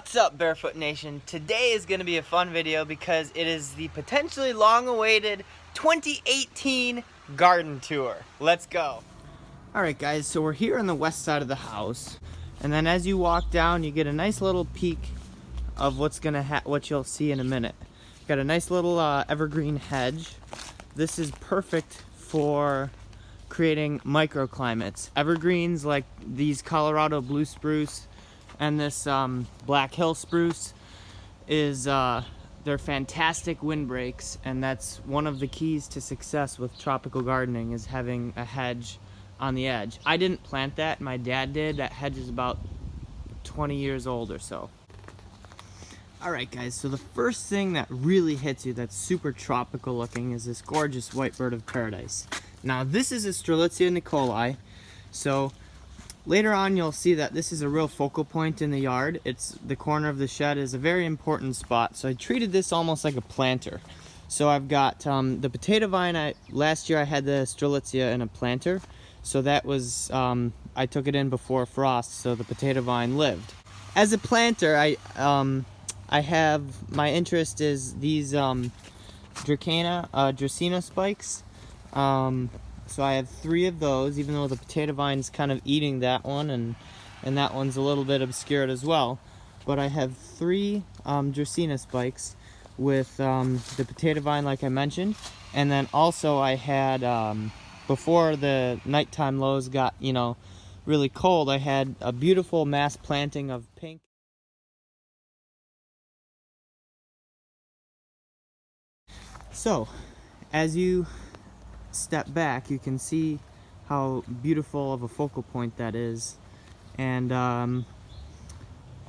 What's up, Barefoot Nation? Today is going to be a fun video because it is the potentially long-awaited 2018 garden tour. Let's go. Alright guys, so we're here on the west side of the house, and then as you walk down you get a nice little peek of what you'll see in a minute. Got a nice little evergreen hedge. This is perfect for creating microclimates. Evergreens like these Colorado blue spruce and this Black Hill spruce they're fantastic windbreaks, and that's one of the keys to success with tropical gardening, is having a hedge on the edge. I didn't plant that, my dad did. That hedge is about 20 years old or so. Alright guys, so the first thing that really hits you that's super tropical looking is this gorgeous white bird of paradise. Now this is a Strelitzia Nicholai, so later on you'll see that this is a real focal point in the yard. It's the corner of the shed is a very important spot, so I treated this almost like a planter. So I've got the potato vine. Last year I had the Strelitzia in a planter, so that was I took it in before frost, so the potato vine lived. As a planter, I have, my interest is these Dracaena spikes. So I have 3 of those, even though the potato vine's kind of eating that one, and that one's a little bit obscured as well. But I have 3 Dracaena spikes with the potato vine, like I mentioned. And then also I had, before the nighttime lows got, really cold, I had a beautiful mass planting of pink. So, as you step back, you can see how beautiful of a focal point that is. And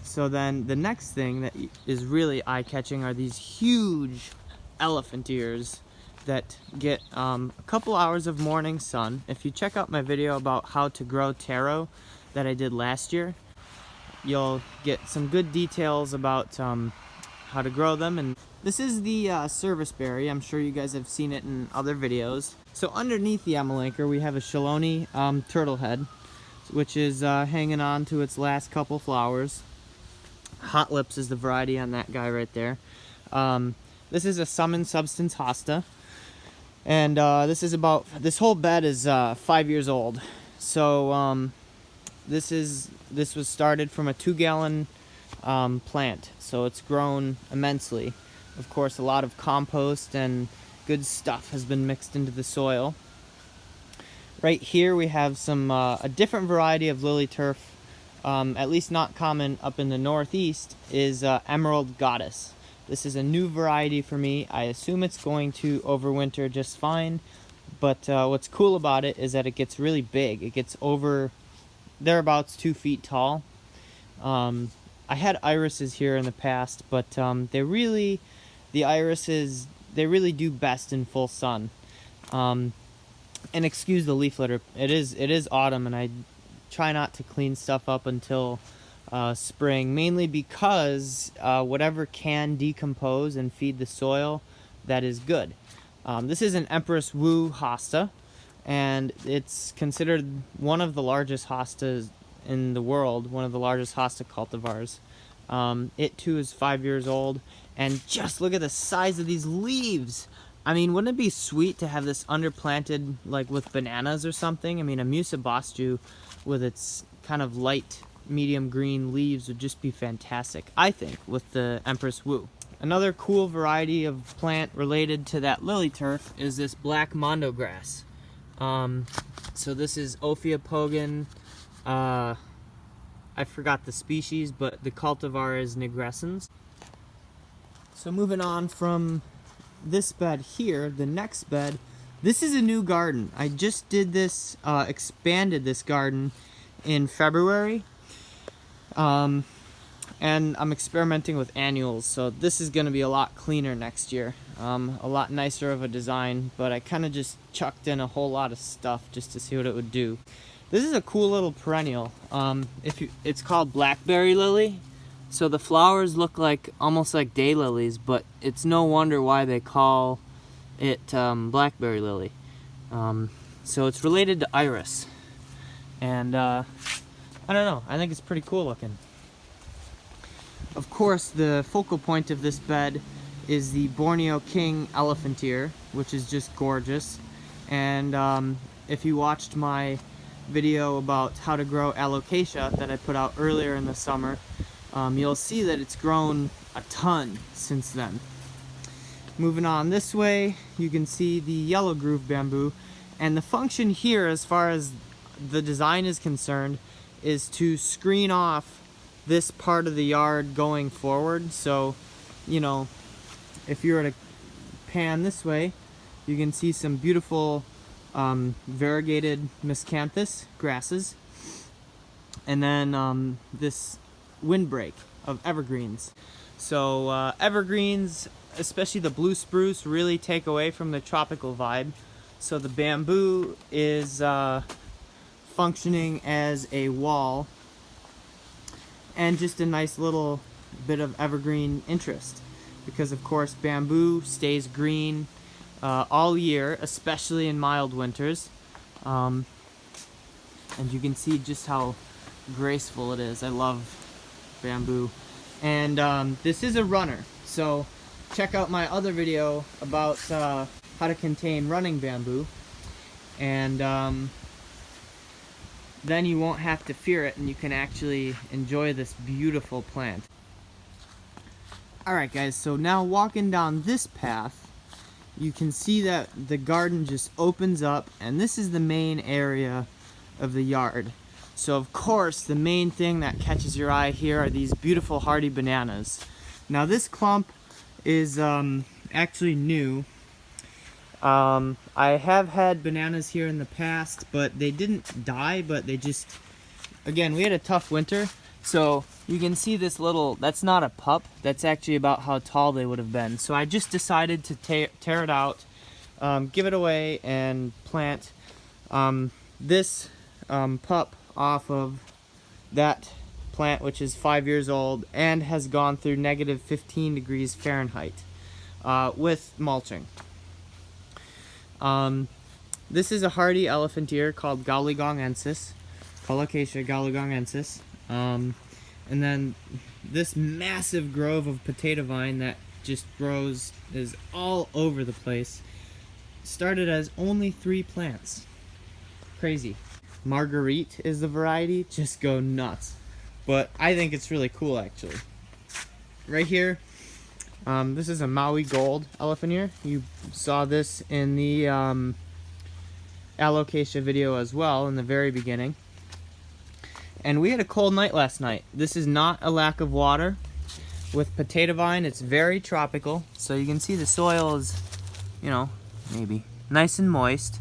so then the next thing that is really eye-catching are these huge elephant ears that get a couple hours of morning sun. If you check out my video about how to grow taro that I did last year, you'll get some good details about how to grow them. And this is the service berry. I'm sure you guys have seen it in other videos. So underneath the Amelanker we have a Chelone turtlehead, which is hanging on to its last couple flowers. Hot Lips is the variety on that guy right there. This is a Summon Substance hosta, and this whole bed is 5 years old. So this was started from a 2-gallon plant, so it's grown immensely. Of course, a lot of compost and good stuff has been mixed into the soil. Right here we have a different variety of lily turf, at least not common up in the northeast, is Emerald Goddess. This is a new variety for me. I assume it's going to overwinter just fine, but what's cool about it is that it gets really big. It gets thereabouts 2 feet tall. I had irises here in the past, but the irises, they really do best in full sun. And excuse the leaf litter. It is autumn, and I try not to clean stuff up until spring, mainly because whatever can decompose and feed the soil, that is good. This is an Empress Wu hosta, and it's considered one of the largest hostas in the world, one of the largest hosta cultivars. It too is 5 years old, and just look at the size of these leaves. I mean, wouldn't it be sweet to have this underplanted like with bananas or something? I mean, a Musa Bosju with its kind of light medium green leaves would just be fantastic, I think, with the Empress Wu. Another cool variety of plant related to that lily turf is this black mondo grass. So this is Ophiopogon. I forgot the species, but the cultivar is nigrescens. So moving on from this bed here, the next bed, this is a new garden. I just did this, expanded this garden in February. And I'm experimenting with annuals, so this is going to be a lot cleaner next year. A lot nicer of a design, but I kind of just chucked in a whole lot of stuff just to see what it would do. This is a cool little perennial. It's called blackberry lily. So the flowers look almost like daylilies, but it's no wonder why they call it blackberry lily. So it's related to iris, and I don't know. I think it's pretty cool looking. Of course, the focal point of this bed is the Borneo King elephant ear, which is just gorgeous. And if you watched my video about how to grow alocasia that I put out earlier in the summer, you'll see that it's grown a ton since then. Moving on this way, you can see the yellow groove bamboo, and the function here as far as the design is concerned is to screen off this part of the yard going forward. So, you know, if you were to pan this way, you can see some beautiful variegated miscanthus grasses, and then this windbreak of evergreens. So evergreens, especially the blue spruce, really take away from the tropical vibe. So the bamboo is functioning as a wall and just a nice little bit of evergreen interest, because of course bamboo stays green all year, especially in mild winters. And you can see just how graceful it is. I love bamboo. And this is a runner, so check out my other video about how to contain running bamboo, and then you won't have to fear it and you can actually enjoy this beautiful plant. Alright guys, so now walking down this path, you can see that the garden just opens up, and this is the main area of the yard. So of course the main thing that catches your eye here are these beautiful hardy bananas. Now this clump is actually new. I have had bananas here in the past, but they didn't die, but they just, again, we had a tough winter. So you can see this little, that's not a pup, that's actually about how tall they would have been. So I just decided to tear it out, give it away, and plant this pup off of that plant, which is 5 years old and has gone through negative 15 degrees Fahrenheit with mulching. This is a hardy elephant ear called Galligongensis, Colocasia galligongensis. And then this massive grove of potato vine that just grows, is all over the place, started as only 3 plants. Crazy. Marguerite is the variety, just go nuts. But I think it's really cool actually. Right here, this is a Maui Gold elephant ear. You saw this in the alocasia video as well in the very beginning. And we had a cold night last night. This is not a lack of water. With potato vine, it's very tropical. So you can see the soil is, you know, maybe nice and moist.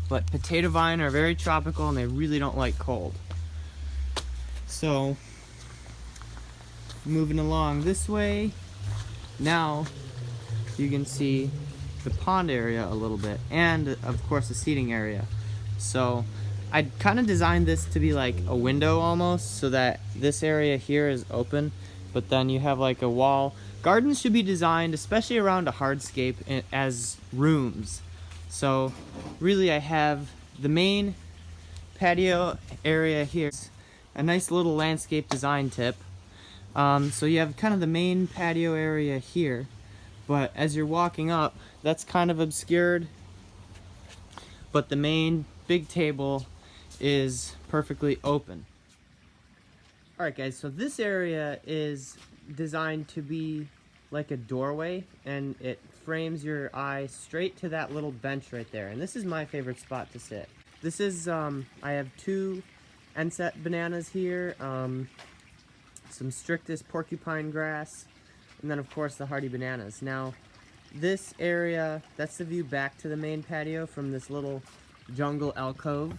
But potato vine are very tropical and they really don't like cold. So, moving along this way, now you can see the pond area a little bit, and of course the seating area. So I kind of designed this to be like a window almost, so that this area here is open, but then you have like a wall. Gardens should be designed, especially around a hardscape, as rooms. So really I have the main patio area here, a nice little landscape design tip. So you have kind of the main patio area here, but as you're walking up, that's kind of obscured, but the main big table is perfectly open. Alright guys, so this area is designed to be like a doorway, and it frames your eye straight to that little bench right there, and this is my favorite spot to sit. This is, I have 2 Enset bananas here, some Strictus porcupine grass, and then of course the hardy bananas. Now this area, that's the view back to the main patio from this little jungle alcove.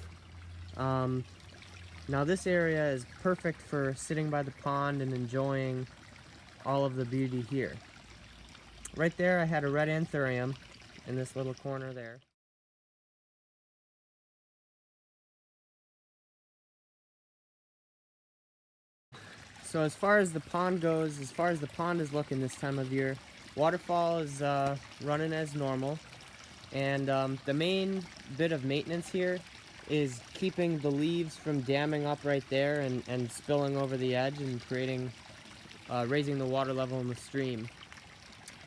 Now this area is perfect for sitting by the pond and enjoying all of the beauty here. Right there I had a red anthurium in this little corner there. So as far as the pond goes, as far as the pond is looking this time of year, waterfall is running as normal. And the main bit of maintenance here is keeping the leaves from damming up right there and spilling over the edge and creating, raising the water level in the stream.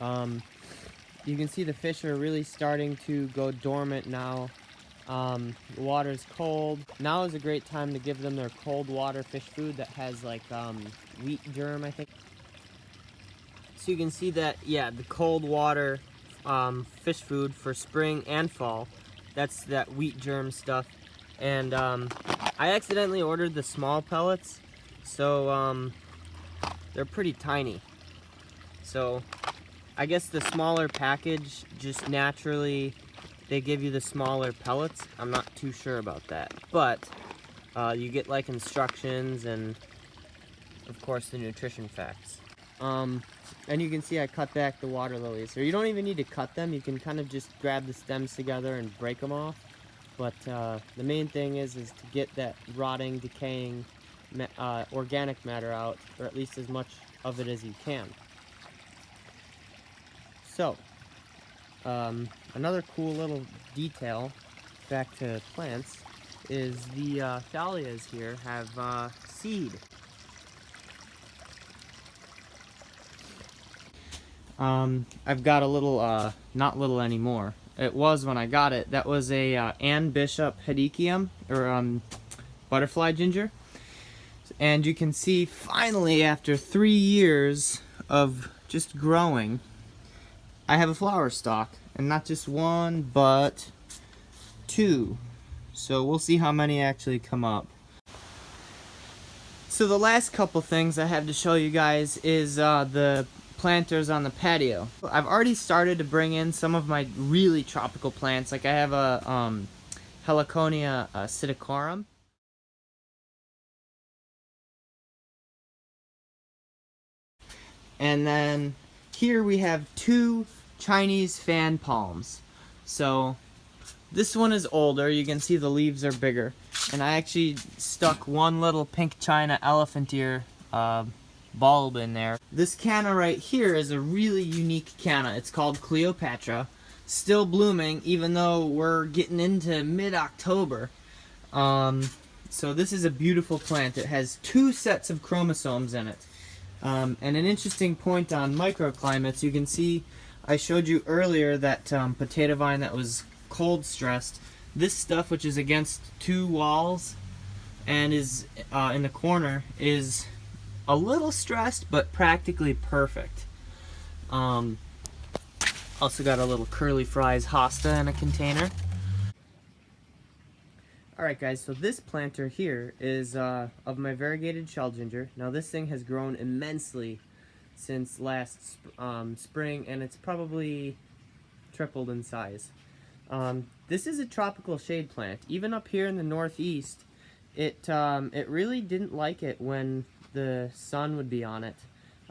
You can see the fish are really starting to go dormant now. The water's cold. Now is a great time to give them their cold water fish food that has like wheat germ, I think. So you can see that, yeah, the cold water fish food for spring and fall. That's that wheat germ stuff. And I accidentally ordered the small pellets, so they're pretty tiny. So I guess the smaller package just naturally, they give you the smaller pellets. I'm not too sure about that, but you get like instructions and of course the nutrition facts. And you can see I cut back the water lilies. So you don't even need to cut them. You can kind of just grab the stems together and break them off. But the main thing is to get that rotting, decaying organic matter out, or at least as much of it as you can. So, another cool little detail, back to plants, is the dahlias here have seed. I've got a little, not little anymore. It was when I got it. That was a Ann Bishop hedychium, or butterfly ginger. And you can see finally, after 3 years of just growing, I have a flower stalk. And not just one, but 2. So we'll see how many actually come up. So the last couple things I have to show you guys is the planters on the patio. I've already started to bring in some of my really tropical plants. Like I have a Heliconia psittacorum. And then here we have 2 Chinese fan palms. So this one is older. You can see the leaves are bigger. And I actually stuck one little pink China elephant ear bulb in there. This canna right here is a really unique canna. It's called Cleopatra. Still blooming even though we're getting into mid-October. So this is a beautiful plant. It has 2 sets of chromosomes in it. And an interesting point on microclimates, you can see I showed you earlier that potato vine that was cold stressed. This stuff, which is against 2 walls and is in the corner, is a little stressed but practically perfect. Also got a little curly fries hosta in a container. Alright guys, so this planter here is of my variegated shell ginger. Now this thing has grown immensely since last spring, and it's probably tripled in size. This is a tropical shade plant. Even up here in the northeast, it really didn't like it when the sun would be on it,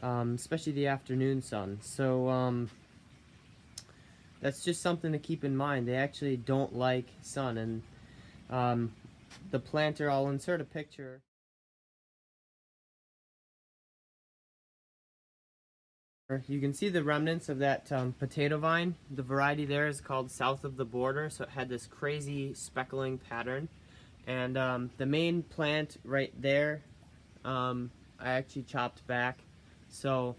especially the afternoon sun. So that's just something to keep in mind. They actually don't like sun, and the planter, I'll insert a picture. You can see the remnants of that potato vine. The variety there is called South of the Border, so it had this crazy speckling pattern. And the main plant right there, I actually chopped back. So,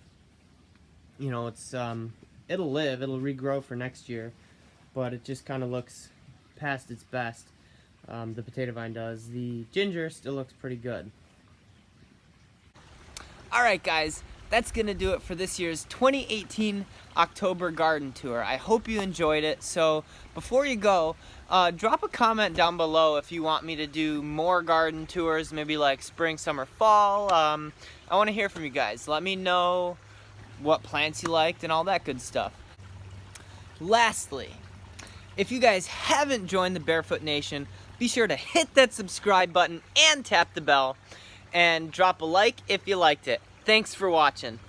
you know, it's it'll live, it'll regrow for next year, but it just kind of looks past its best. The potato vine does. The ginger still looks pretty good. Alright guys, that's going to do it for this year's 2018 October garden tour. I hope you enjoyed it. So before you go, drop a comment down below if you want me to do more garden tours, maybe like spring, summer, fall. I want to hear from you guys. Let me know what plants you liked and all that good stuff. Lastly, if you guys haven't joined the Barefoot Nation, be sure to hit that subscribe button and tap the bell, and drop a like if you liked it. Thanks for watching.